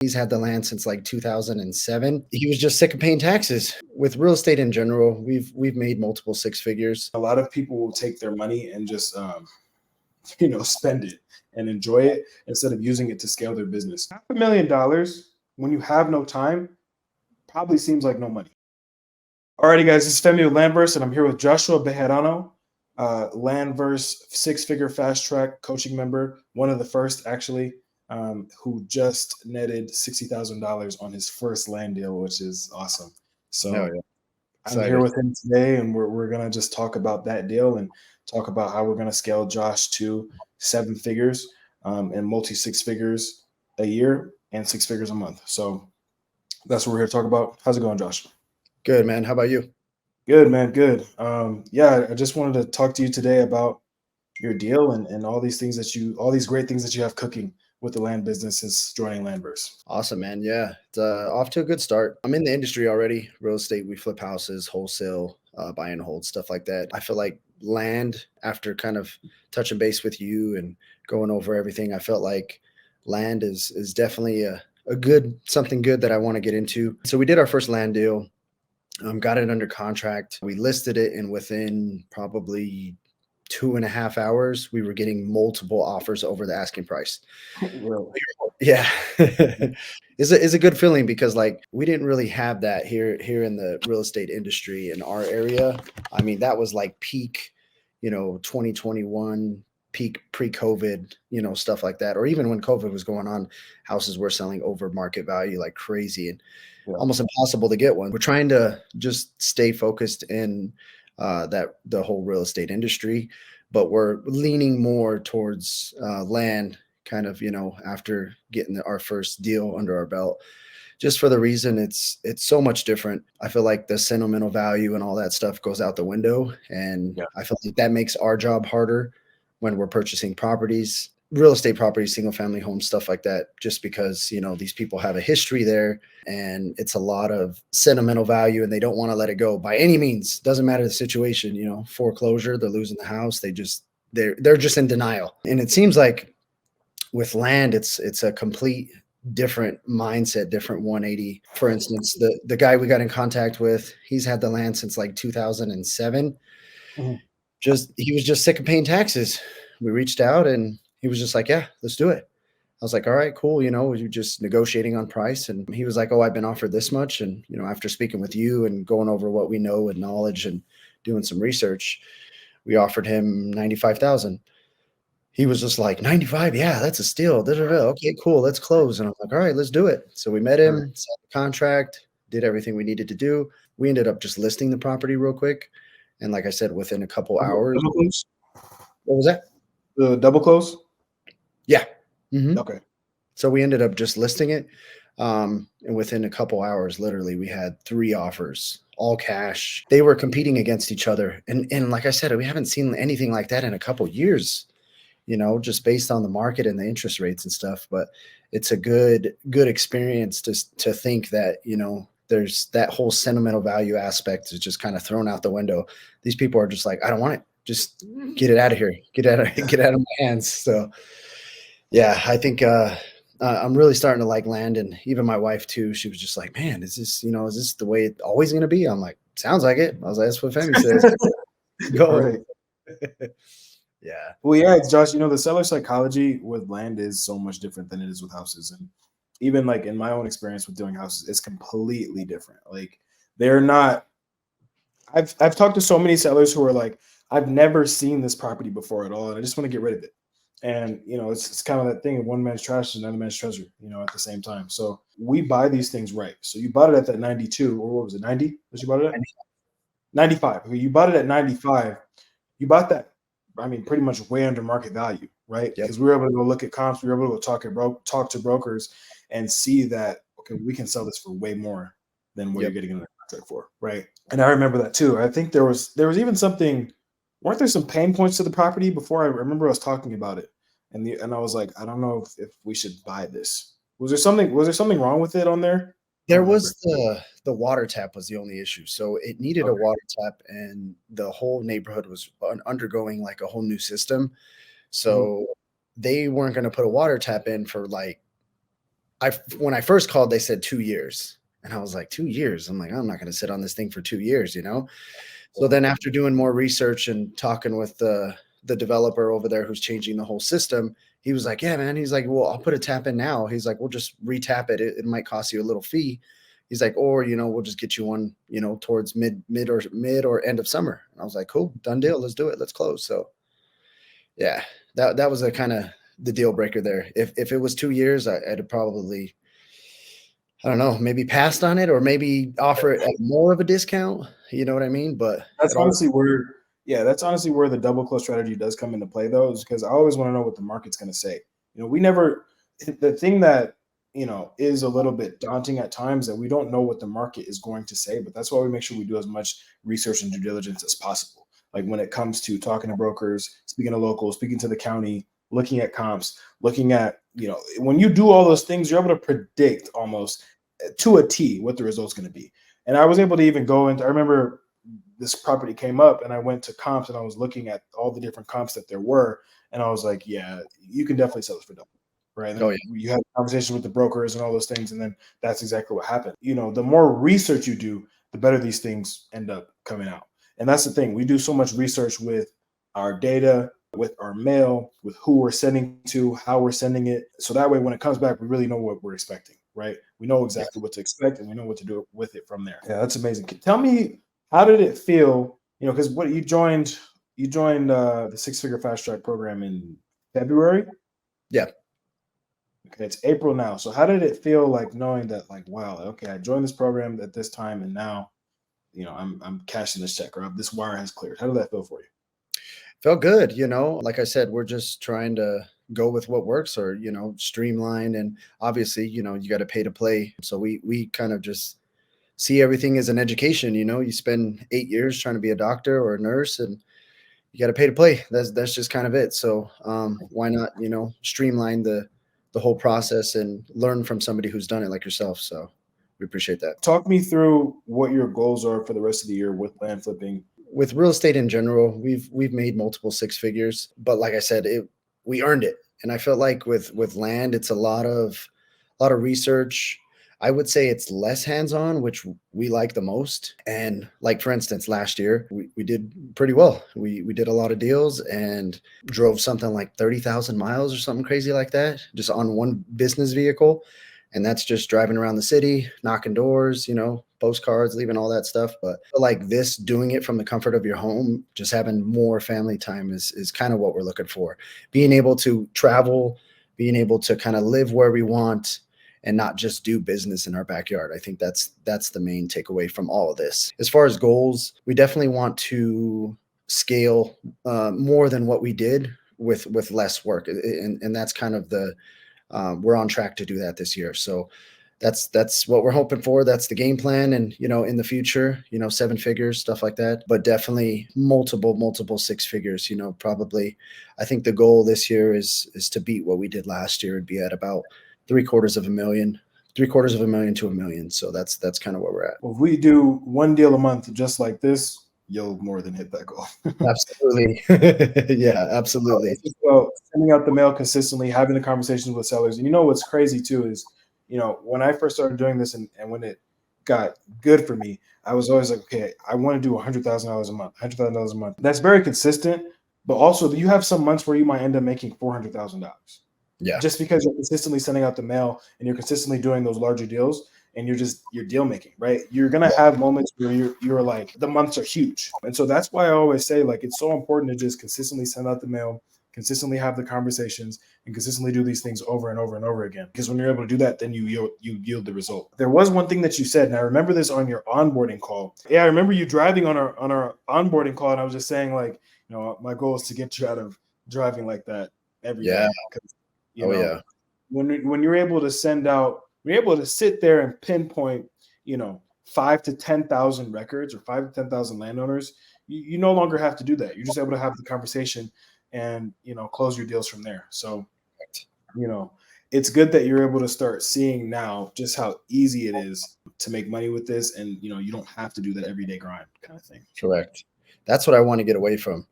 He's had the land since like 2007. He was just sick of paying taxes. With real estate in general, we've made multiple six figures. A lot of people will take their money and just spend it and enjoy it instead of using it to scale their business. $500,000 when you have no time probably seems like no money. Alrighty, guys, this is Femi with LandVerse, and I'm here with Joshua Bejarano, LandVerse six-figure fast track coaching member, one of the first actually, who just netted $60,000 on his first land deal, which is awesome. So Yeah. I'm here with him today, and we're gonna just talk about that deal and talk about how we're gonna scale Josh to 7 figures and multi 6 figures a year and 6 figures a month. So that's what we're here to talk about. How's it going, Josh? Good, man. How about you? Good, man. Good. I just wanted to talk to you today about your deal and all these great things that you have cooking with the land business since joining LandVerse. Awesome, man. Yeah, it's off to a good start. I'm in the industry already. Real estate, we flip houses, wholesale, buy and hold, stuff like that. I feel like land, after kind of touching base with you and going over everything, I felt like land is definitely a something good that I want to get into. So we did our first land deal. Got it under contract. We listed it, and within probably 2.5 hours, we were getting multiple offers over the asking price. Really? Yeah. It's a good feeling because like we didn't really have that here in the real estate industry in our area. I mean, that was like peak, 2021, peak pre-COVID, stuff like that. Or even when COVID was going on, houses were selling over market value like crazy and almost impossible to get one. We're trying to just stay focused in the whole real estate industry, but we're leaning more towards land kind of, after getting our first deal under our belt, just for the reason it's so much different. I feel like the sentimental value and all that stuff goes out the window. And I feel like that makes our job harder when we're purchasing properties, real estate properties, single family homes, stuff like that, just because, these people have a history there and it's a lot of sentimental value and they don't want to let it go by any means. Doesn't matter the situation, foreclosure, they're losing the house. They're just in denial. And it seems like with land, it's a complete different mindset, different 180. For instance, the guy we got in contact with, he's had the land since like 2007. Mm-hmm. He was just sick of paying taxes. We reached out and he was just like, yeah, let's do it. I was like, all right, cool. We were just negotiating on price. And he was like, oh, I've been offered this much. And, after speaking with you and going over what we know with knowledge and doing some research, we offered him 95,000. He was just like, 95. Yeah, that's a steal. Okay, cool. Let's close. And I'm like, all right, let's do it. So we met him, signed the contract, did everything we needed to do. We ended up just listing the property real quick. And like I said, within a couple hours. What was that? The double close? Yeah. Mm-hmm. Okay. So we ended up just listing it. And within a couple hours, literally, we had 3 offers, all cash. They were competing against each other. And like I said, we haven't seen anything like that in a couple years, just based on the market and the interest rates and stuff. But it's a good experience to think that, there's that whole sentimental value aspect is just kind of thrown out the window. These people are just like, I don't want it. Just get it out of here. Get out of my hands. So yeah, I think I'm really starting to like land, and even my wife too. She was just like, man, is this the way it's always going to be? I'm like, sounds like it. I was like, that's what Femi says. Go. Right. Yeah. Well, yeah, Josh, the seller psychology with land is so much different than it is with houses. And even like in my own experience with doing houses, it's completely different. Like they're not, I've talked to so many sellers who are like, I've never seen this property before at all, and I just want to get rid of it. And, it's kind of that thing of one man's trash is another man's treasure, at the same time. So we buy these things right. So you bought it at that 92, or what was it, 90 that you bought it at? 95. Okay, you bought it at 95. You bought that, pretty much way under market value, right? Because we were able to go look at comps. We were able to go talk to brokers and see that, okay, we can sell this for way more than what you're getting in the contract for, right? And I remember that too. I think there was even something, weren't there some pain points to the property before? I remember I was talking about it, and I was like, I don't know if we should buy this. Was there something wrong with it on there? There was the water tap was the only issue. So it needed a water tap, and the whole neighborhood was undergoing like a whole new system. So they weren't going to put a water tap in for like when I first called, they said 2 years. And I was like, 2 years. I'm like, I'm not going to sit on this thing for 2 years, you know? So then after doing more research and talking with the developer over there who's changing the whole system, he was like, yeah, man. He's like, well, I'll put a tap in now. He's like, we'll just re-tap it. It might cost you a little fee. He's like, or, we'll just get you one, towards mid or end of summer. And I was like, cool, done deal. Let's do it. Let's close. So yeah, that was a kind of the deal breaker there. If it was 2 years, I'd probably, I don't know, maybe passed on it or maybe offer it at more of a discount. You know what I mean? But that's honestly where the double close strategy does come into play, though, is because I always want to know what the market's going to say. The thing that, is a little bit daunting at times, that we don't know what the market is going to say, but that's why we make sure we do as much research and due diligence as possible. Like when it comes to talking to brokers, speaking to locals, speaking to the county, looking at comps, looking at, when you do all those things, you're able to predict almost to a T what the result's going to be. And I was able to even go into, I remember this property came up and I went to comps and I was looking at all the different comps that there were. And I was like, yeah, you can definitely sell this for double. Right. And you had conversations with the brokers and all those things. And then that's exactly what happened. The more research you do, the better these things end up coming out. And that's the thing. We do so much research with our data, with our mail, with who we're sending to, how we're sending it. So that way, when it comes back, we really know what we're expecting, right? We know exactly what to expect and we know what to do with it from there. Yeah, that's amazing. Tell me, how did it feel? Because what you joined the 6-figure fast track program in February? Yeah. Okay, it's April now. So how did it feel like knowing that, like, wow, okay, I joined this program at this time and now, I'm cashing this check, or this wire has cleared? How did that feel for you? Felt good. Like I said, we're just trying to go with what works, or, streamline. And obviously, you got to pay to play. So we kind of just see everything as an education. You spend 8 years trying to be a doctor or a nurse, and you got to pay to play. That's just kind of it. So why not, streamline the whole process and learn from somebody who's done it like yourself. So we appreciate that. Talk me through what your goals are for the rest of the year with land flipping. With real estate in general, we've made multiple 6 figures, but like I said, we earned it. And I felt like with land, it's a lot of research. I would say it's less hands-on, which we like the most. And like, for instance, last year, we did pretty well. We did a lot of deals and drove something like 30,000 miles or something crazy like that, just on one business vehicle. And that's just driving around the city, knocking doors, postcards, leaving all that stuff. But like this, doing it from the comfort of your home, just having more family time is kind of what we're looking for. Being able to travel, being able to kind of live where we want, and not just do business in our backyard. I think that's the main takeaway from all of this. As far as goals, we definitely want to scale more than what we did with less work. And that's kind of we're on track to do that this year. So that's what we're hoping for. That's the game plan. And, in the future, 7 figures, stuff like that, but definitely multiple 6 figures, probably. I think the goal this year is to beat what we did last year and be at about $750,000 to $1 million. So that's kind of where we're at. Well, if we do one deal a month, just like this, you'll more than hit that goal. Absolutely. Yeah, absolutely. Well, sending out the mail consistently, having the conversations with sellers. And what's crazy too is, when I first started doing this and when it got good for me, I was always like, okay, I want to do $100,000 a month, $100,000 a month. That's very consistent, but also you have some months where you might end up making $400,000. Yeah. Just because you're consistently sending out the mail and you're consistently doing those larger deals and you're deal making, right? You're going to have moments where you're like, the months are huge. And so that's why I always say, like, it's so important to just consistently send out the mail, consistently have the conversations, and consistently do these things over and over and over again. Because when you're able to do that, then you yield the result. There was one thing that you said, and I remember this on your onboarding call. Yeah, I remember you driving on our onboarding call, and I was just saying, like, my goal is to get you out of driving like that every day. Yeah. When you're able to send out, you're able to sit there and pinpoint, 5 to 10,000 records or 5 to 10,000 landowners, you no longer have to do that. You're just able to have the conversation and, close your deals from there. So, it's good that you're able to start seeing now just how easy it is to make money with this. And, you don't have to do that everyday grind kind of thing. Correct. That's what I want to get away from.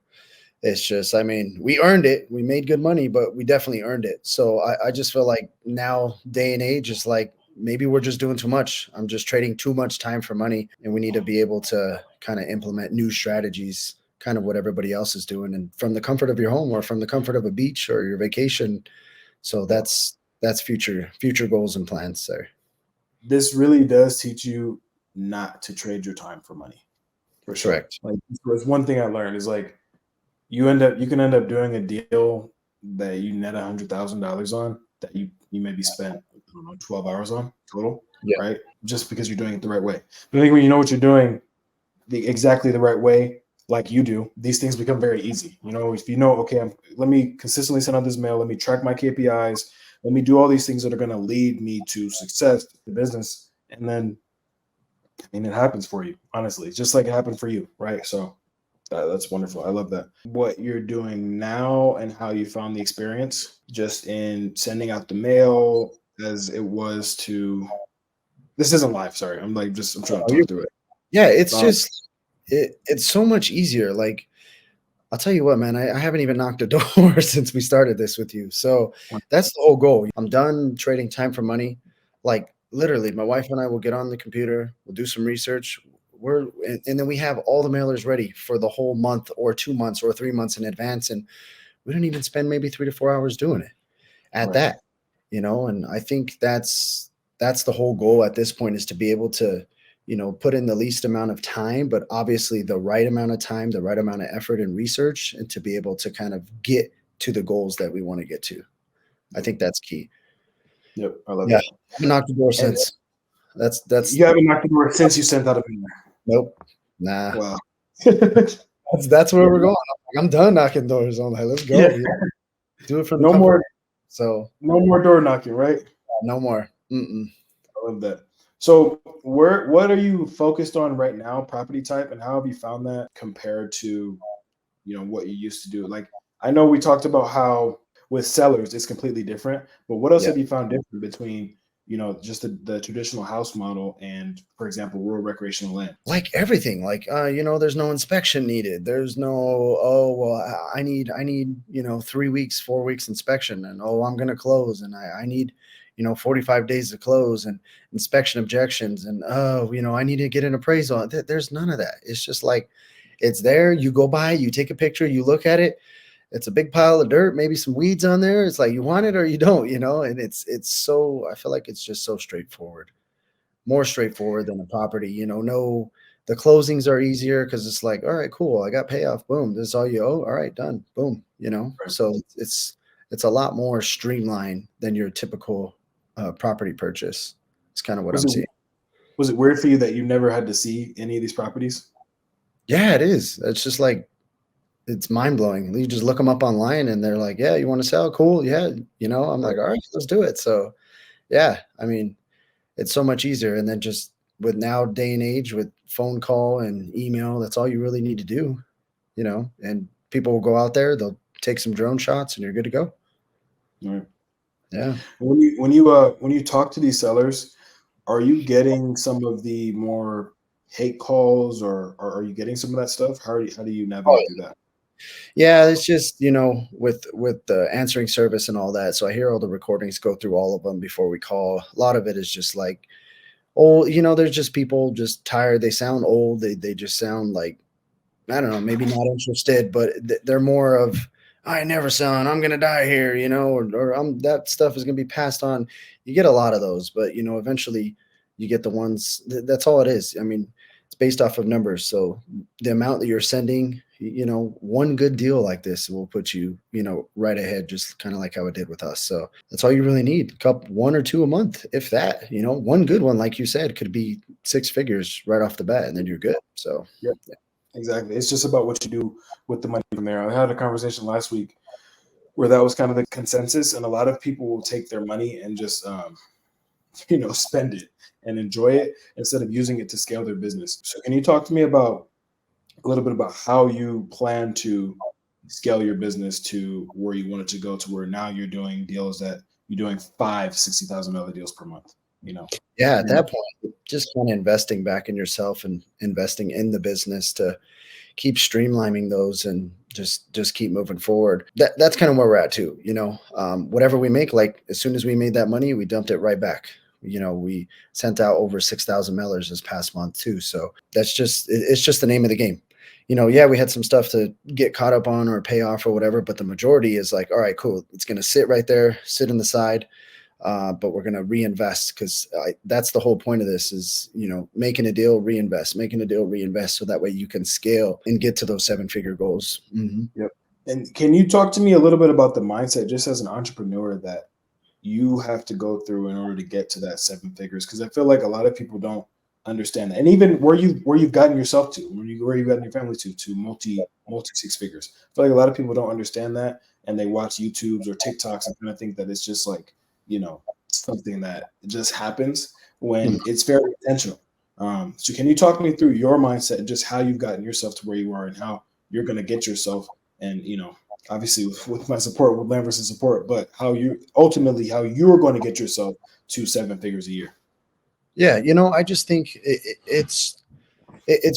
It's just, I mean, we earned it. We made good money, but we definitely earned it. So I just feel like now day and age is like, maybe we're just doing too much. I'm just trading too much time for money, and we need to be able to kind of implement new strategies, kind of what everybody else is doing, and from the comfort of your home or from the comfort of a beach or your vacation. So that's future goals and plans there. This really does teach you not to trade your time for money, for sure. Correct. Like, there's one thing I learned is like, you can end up doing a deal that you net $100,000 on that you maybe spent, I don't know, 12 hours on total, Yeah. right? Just because you're doing it the right way. But I think when you know what you're doing exactly the right way, like you do, these things become very easy. You know, if you know, okay, let me consistently send out this mail, let me track my KPIs, let me do all these things that are going to lead me to success, the business, and then, I mean, it happens for you, honestly, just like it happened for you, right? So that's wonderful. I love that. What you're doing now and how you found the experience just in sending out the mail as it was to, this isn't live. Sorry. I'm trying to talk through it. Yeah. It's just, it's so much easier. Like, I'll tell you what, man, I haven't even knocked a door since we started this with you. So that's the whole goal. I'm done trading time for money. Like, literally, my wife and I will get on the computer, we'll do some research. And then we have all the mailers ready for the whole month or 2 months or 3 months in advance. And we don't even spend maybe 3 to 4 hours doing it at that, and I think that's the whole goal at this point, is to be able to, put in the least amount of time, but obviously the right amount of time, the right amount of effort and research, and to be able to kind of get to the goals that we want to get to. I think that's key. Yep. I love that. I haven't knocked the door since. That's You haven't knocked the door since you sent out a mail. Nope. Nah. Wow. That's where we're going. I'm done knocking doors. I'm like, let's go. Yeah. Do it for the no more. So no more door knocking, right? No more. I love that. So what are you focused on right now, property type, and how have you found that compared to, what you used to do? Like, I know we talked about how with sellers it's completely different, but what else have you found different between, just the traditional house model and, for example, rural recreational land? Like everything, like, there's no inspection needed. There's no, oh, well, I need, 3 weeks, 4 weeks inspection, and, oh, I'm going to close, and I need, 45 days to close, and inspection objections, and, oh, I need to get an appraisal. There's none of that. It's just like, it's there. You go by, you take a picture, you look at it. It's a big pile of dirt, maybe some weeds on there. It's like, you want it or you don't, and it's so, I feel like it's just so straightforward, more straightforward than a property, no, the closings are easier because it's like, all right, cool, I got payoff, boom, this is all you owe, all right, done, boom, so it's a lot more streamlined than your typical property purchase. It's kind of what I'm seeing. Was it weird for you that you never had to see any of these properties? Yeah, it is. It's just like, it's mind-blowing. You just look them up online and they're like, yeah, you want to sell? Cool. Yeah. I'm like, all right, let's do it. So yeah, I mean, it's so much easier. And then just with now day and age with phone call and email, that's all you really need to do, and people will go out there, they'll take some drone shots and you're good to go. All right. Yeah. When you talk to these sellers, are you getting some of the more hate calls, or are you getting some of that stuff? How do you navigate through that? Yeah, it's just, with the answering service and all that. So I hear all the recordings, go through all of them before we call. A lot of it is just like, oh, there's just people just tired. They sound old. They just sound like, I don't know, maybe not interested, but they're more of, I never selling, I'm going to die here, or that stuff is going to be passed on. You get a lot of those, but, eventually you get the ones, that's all it is. I mean, it's based off of numbers. So the amount that you're sending, one good deal like this will put you, right ahead, just kind of like how it did with us. So that's all you really need. One or two a month, if that, one good one, like you said, could be 6 figures right off the bat, and then you're good. So yeah. Exactly. It's just about what you do with the money from there. I had a conversation last week where that was kind of the consensus, and a lot of people will take their money and just, spend it and enjoy it instead of using it to scale their business. So can you talk to me a little bit about how you plan to scale your business to where you want it to go, to where now you're doing deals that you're doing $60,000 deals per month? Yeah, at that point, just kind of investing back in yourself and investing in the business to keep streamlining those and just keep moving forward. That's kind of where we're at too. Whatever we make, like as soon as we made that money, we dumped it right back. We sent out over 6,000 mailers this past month too. So it's just the name of the game. Yeah, we had some stuff to get caught up on or pay off or whatever, but the majority is like, all right, cool. It's going to sit right there, sit on the side. But we're going to reinvest, because that's the whole point of this is, making a deal, reinvest, so that way you can scale and get to those 7-figure goals. Mm-hmm. Yep. And can you talk to me a little bit about the mindset, just as an entrepreneur, that you have to go through in order to get to that 7 figures? Because I feel like a lot of people don't understand that. And even where you've gotten yourself to, where you've gotten your family to multi 6 figures. I feel like a lot of people don't understand that, and they watch YouTubes or TikToks and kind of think that it's just like, something that just happens, when it's very intentional. So can you talk me through your mindset and just how you've gotten yourself to where you are, and how you're going to get yourself, and obviously with my support, with LandVerse's support, but how you're going to get yourself to 7 figures a year? Yeah, I just think it's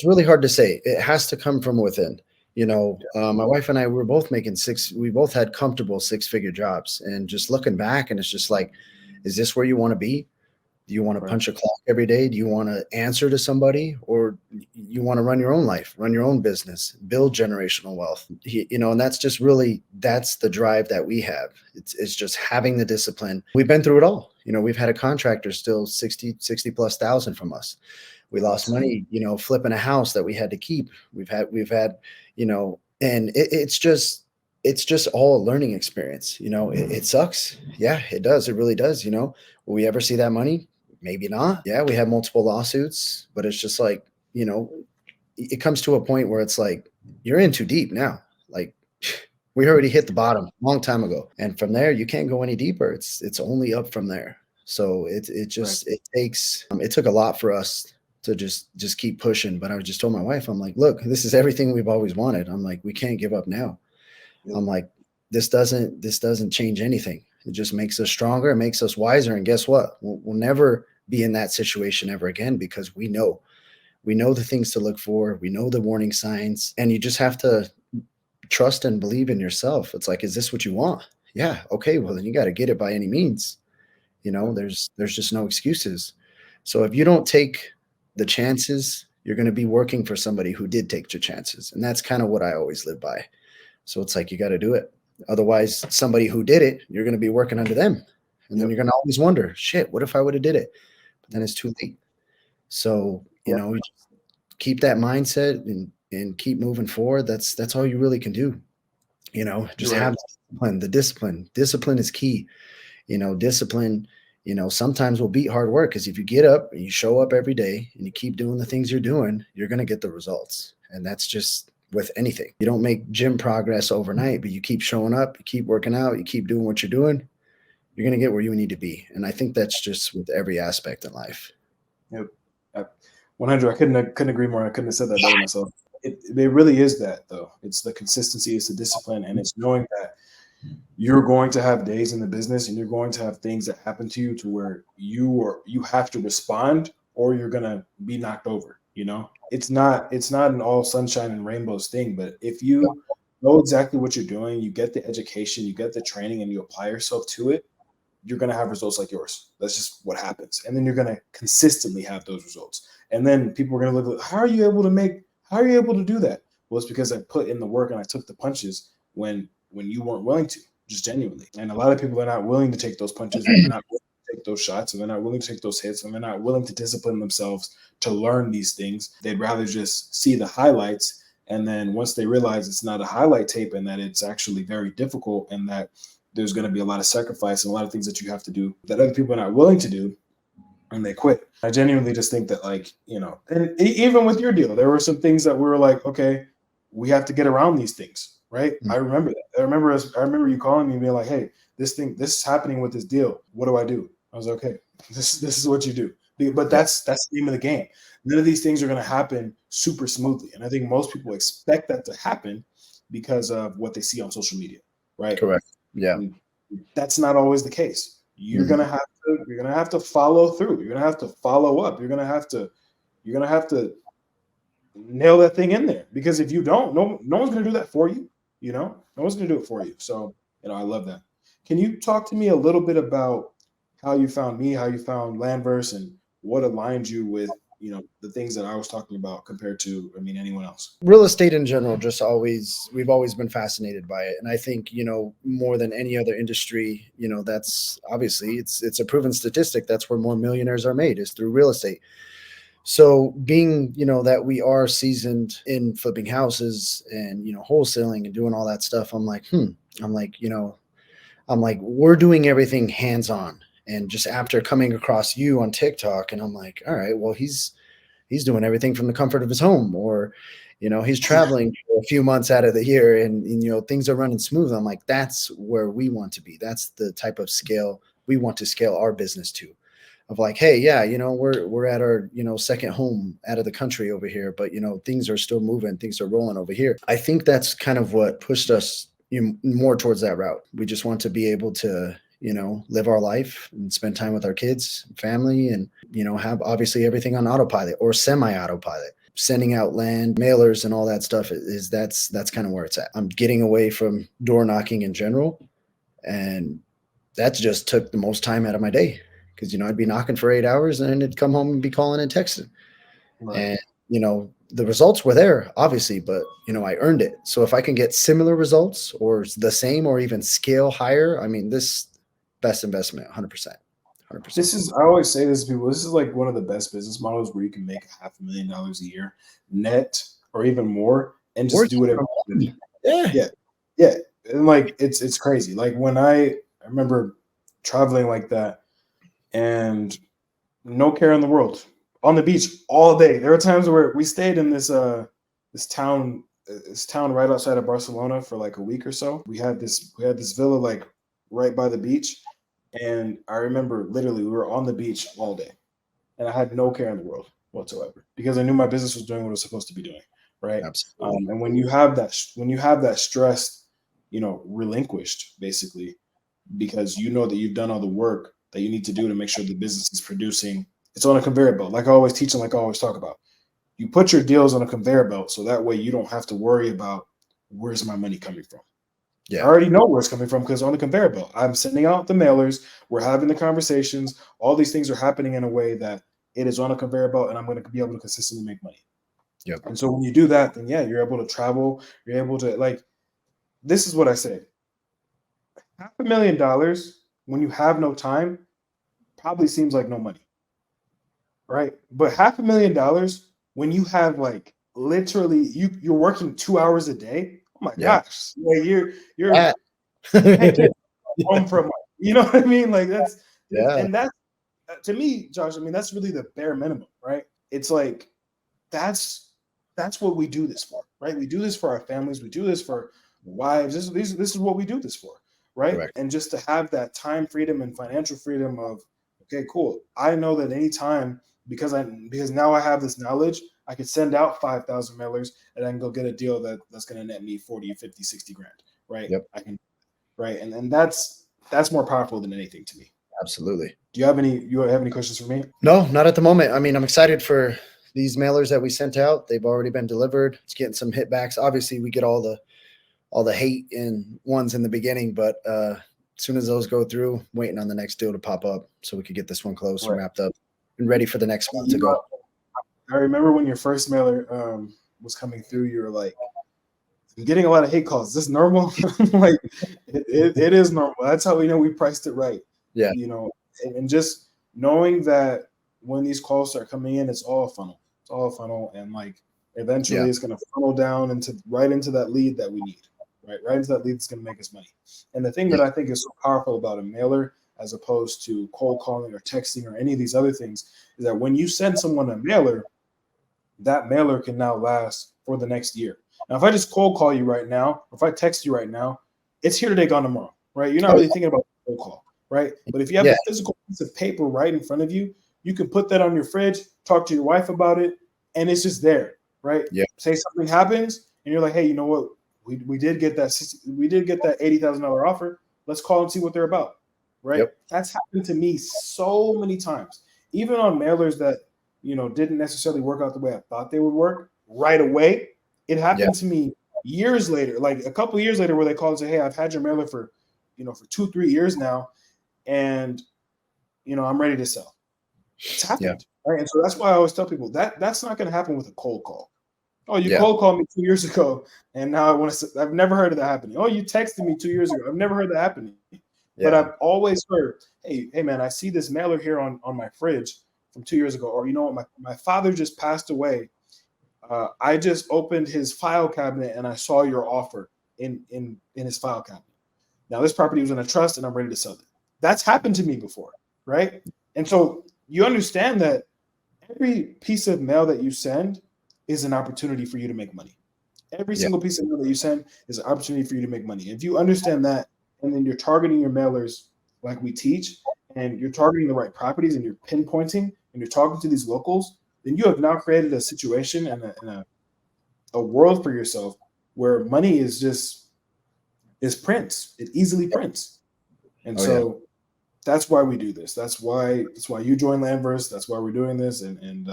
really hard to say. It has to come from within. My wife and I were both making we both had comfortable 6-figure jobs, and just looking back, and it's just like, is this where you want to be? Do you want to punch a clock every day? Do you want to answer to somebody, or you want to run your own life, run your own business, build generational wealth? And that's just really, that's the drive that we have. It's just having the discipline. We've been through it all. We've had a contractor steal 60 plus thousand from us. We lost money, flipping a house that we had to keep. We've had, and it's just all a learning experience. It sucks. Yeah, it does. It really does. Will we ever see that money? Maybe not. Yeah, we have multiple lawsuits, but it's just like, it comes to a point where it's like, you're in too deep now. Like, we already hit the bottom a long time ago. And from there, you can't go any deeper. It's only up from there. So it took a lot for us to just keep pushing. But I just told my wife, I'm like, look, this is everything we've always wanted. I'm like, we can't give up now. Yep. I'm like, this doesn't change anything. It just makes us stronger. It makes us wiser. And guess what? We'll never be in that situation ever again, because we know the things to look for. We know the warning signs, and you just have to trust and believe in yourself. It's like, is this what you want? Yeah. Okay. Well, then you got to get it by any means. There's just no excuses. So if you don't take the chances, you're going to be working for somebody who did take your chances. And that's kind of what I always live by. So it's like, you got to do it. Otherwise, somebody who did it, you're going to be working under them. And then you're going to always wonder, shit, what if I would have did it? But then it's too late. So, you just keep that mindset and keep moving forward. That's all you really can do. Just have the discipline. Discipline is key. Discipline, sometimes will beat hard work, because if you get up and you show up every day and you keep doing the things you're doing, you're going to get the results. And that's just with anything. You don't make gym progress overnight, but you keep showing up, you keep working out, you keep doing what you're doing, you're going to get where you need to be. And I think that's just with every aspect in life. Yep. 100. I couldn't agree more. I couldn't have said that better myself. It really is that, though. It's the consistency, it's the discipline, and it's knowing that you're going to have days in the business, and you're going to have things that happen to you to where you have to respond, or you're going to be knocked over. It's not an all sunshine and rainbows thing, but if you know exactly what you're doing, you get the education, you get the training, and you apply yourself to it, you're going to have results like yours. That's just what happens. And then you're going to consistently have those results. And then people are going to look at, how are you able to do that? Well, it's because I put in the work and I took the punches when you weren't willing to, just genuinely. And a lot of people are not willing to take those punches, and they're not willing to take those shots, and they're not willing to take those hits, and they're not willing to discipline themselves to learn these things. They'd rather just see the highlights. And then once they realize it's not a highlight tape, and that it's actually very difficult, and that there's going to be a lot of sacrifice and a lot of things that you have to do that other people are not willing to do, and they quit. I genuinely just think that, and even with your deal, there were some things that we were like, okay, we have to get around these things, right? Mm-hmm. I remember that. I remember you calling me and being like, hey, this is happening with this deal. What do I do? I was like, okay, this is what you do. But that's the name of the game. None of these things are going to happen super smoothly. And I think most people expect that to happen because of what they see on social media, right? Correct. Yeah. And that's not always the case. You're going to have to follow through. You're going to have to follow up. You're going to have to nail that thing in there, because if you don't, no one's going to do that for you. No one's going to do it for you. So, I love that. Can you talk to me a little bit about how you found me, how you found LandVerse, and what aligned you with, the things that I was talking about compared to, anyone else? Real estate in general, we've always been fascinated by it. And I think, more than any other industry, that's obviously it's a proven statistic. That's where more millionaires are made, is through real estate. So being, that we are seasoned in flipping houses and, wholesaling and doing all that stuff, I'm like, I'm like, we're doing everything hands on. And just after coming across you on TikTok, and I'm like, all right, well, he's doing everything from the comfort of his home, or, he's traveling for a few months out of the year, and things are running smooth. I'm like, that's where we want to be. That's the type of scale we want to scale our business to. Of like, hey, yeah, we're at our, second home out of the country over here, but things are still moving, things are rolling over here. I think that's kind of what pushed us more towards that route. We just want to be able to, live our life and spend time with our kids, family, and, have obviously everything on autopilot or semi-autopilot. Sending out land mailers and all that stuff that's kind of where it's at. I'm getting away from door knocking in general, and that just took the most time out of my day, because I'd be knocking for 8 hours and then I'd come home and be calling and texting. Right. And the results were there, obviously, but I earned it. So if I can get similar results or the same or even scale higher, this best investment, 100%. 100%. I always say this to people, this is like one of the best business models where you can make $500,000 a year net or even more, and just do whatever. Yeah. And like, it's crazy. Like when I remember traveling like that, and no care in the world, on the beach all day. There were times where we stayed in this town right outside of Barcelona for like a week or so. We had this villa like right by the beach, and I remember literally we were on the beach all day, and I had no care in the world whatsoever, because I knew my business was doing what it was supposed to be doing, right? Absolutely. And when you have that stress, relinquished, basically, because that you've done all the work that you need to do to make sure the business is producing. It's on a conveyor belt, like I always teach and like I always talk about. You put your deals on a conveyor belt, so that way you don't have to worry about where's my money coming from. Yeah. I already know where it's coming from, because on the conveyor belt, I'm sending out the mailers, we're having the conversations, all these things are happening in a way that it is on a conveyor belt, and I'm going to be able to consistently make money. Yep. And so when you do that, then yeah, you're able to travel, you're able to, like, this is what I say. $500,000 when you have no time probably seems like no money, right? But $500,000 when you have, like, literally you're working 2 hours a day. Oh my gosh, like you're home for a month. You know what I mean? Like and that's, to me, Josh, that's really the bare minimum, right? It's like that's what we do this for, right? We do this for our families, we do this for wives. This is what we do this for. Right. Correct. And just to have that time freedom and financial freedom of, okay, cool. I know that anytime, because now I have this knowledge, I could send out 5,000 mailers and I can go get a deal that's going to net me 40, 50, 60 grand. Right. Yep. I can. Right. And that's more powerful than anything to me. Absolutely. Do you have any questions for me? No, not at the moment. I'm excited for these mailers that we sent out. They've already been delivered. It's getting some hitbacks. Obviously, we get all the hate and ones in the beginning, but as soon as those go through, I'm waiting on the next deal to pop up so we could get this one closed and wrapped up and ready for the next one to go. I remember when your first mailer was coming through, you were like, I'm getting a lot of hate calls. Is this normal? Like, it is normal. That's how we know we priced it right. Yeah. And just knowing that when these calls start coming in, it's all a funnel. It's all a funnel. And like, eventually it's going to funnel down right into that lead that we need. Right into that lead that's going to make us money. And the thing that I think is so powerful about a mailer, as opposed to cold calling or texting or any of these other things, is that when you send someone a mailer, that mailer can now last for the next year. Now, if I just cold call you right now, or if I text you right now, it's here today, gone tomorrow, right? You're not really thinking about the cold call, right? But if you have a physical piece of paper right in front of you, you can put that on your fridge, talk to your wife about it, and it's just there, right? Yeah. Say something happens, and you're like, hey, you know what? We did get that $80,000 offer. Let's call and see what they're about, right? Yep. That's happened to me so many times, even on mailers that didn't necessarily work out the way I thought they would work. right away. It happened to me years later, like a couple years later, where they called and say, "Hey, I've had your mailer for, for 2-3 years now, and I'm ready to sell." It's happened, right? And so that's why I always tell people that that's not going to happen with a cold call. Oh, you cold called me 2 years ago, and now I want to. I've never heard of that happening. Oh, you texted me 2 years ago. I've never heard that happening. But I've always heard, hey, man, I see this mailer here on my fridge from 2 years ago, or what, my father just passed away. I just opened his file cabinet and I saw your offer in his file cabinet. Now this property was in a trust and I'm ready to sell it. That's happened to me before, right? And so you understand that every piece of mail that you send is an opportunity for you to make money. Every single piece of mail that you send is an opportunity for you to make money. If you understand that, and then you're targeting your mailers like we teach, and you're targeting the right properties, and you're pinpointing, and you're talking to these locals, then you have now created a situation and a world for yourself where money is prints. It easily prints. And that's why we do this. That's why you join LandVerse. That's why we're doing this. And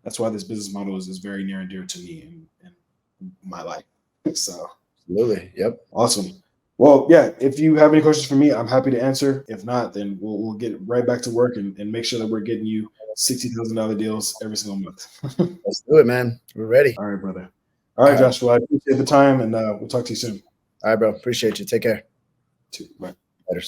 that's why this business model is very near and dear to me in my life. So absolutely. Yep. Awesome. Well, yeah, if you have any questions for me, I'm happy to answer. If not, then we'll get right back to work and make sure that we're getting you $60,000 deals every single month. Let's do it, man. We're ready. All right, brother. All right, Joshua. I appreciate the time, and we'll talk to you soon. All right, bro. Appreciate you. Take care. Bye. Later.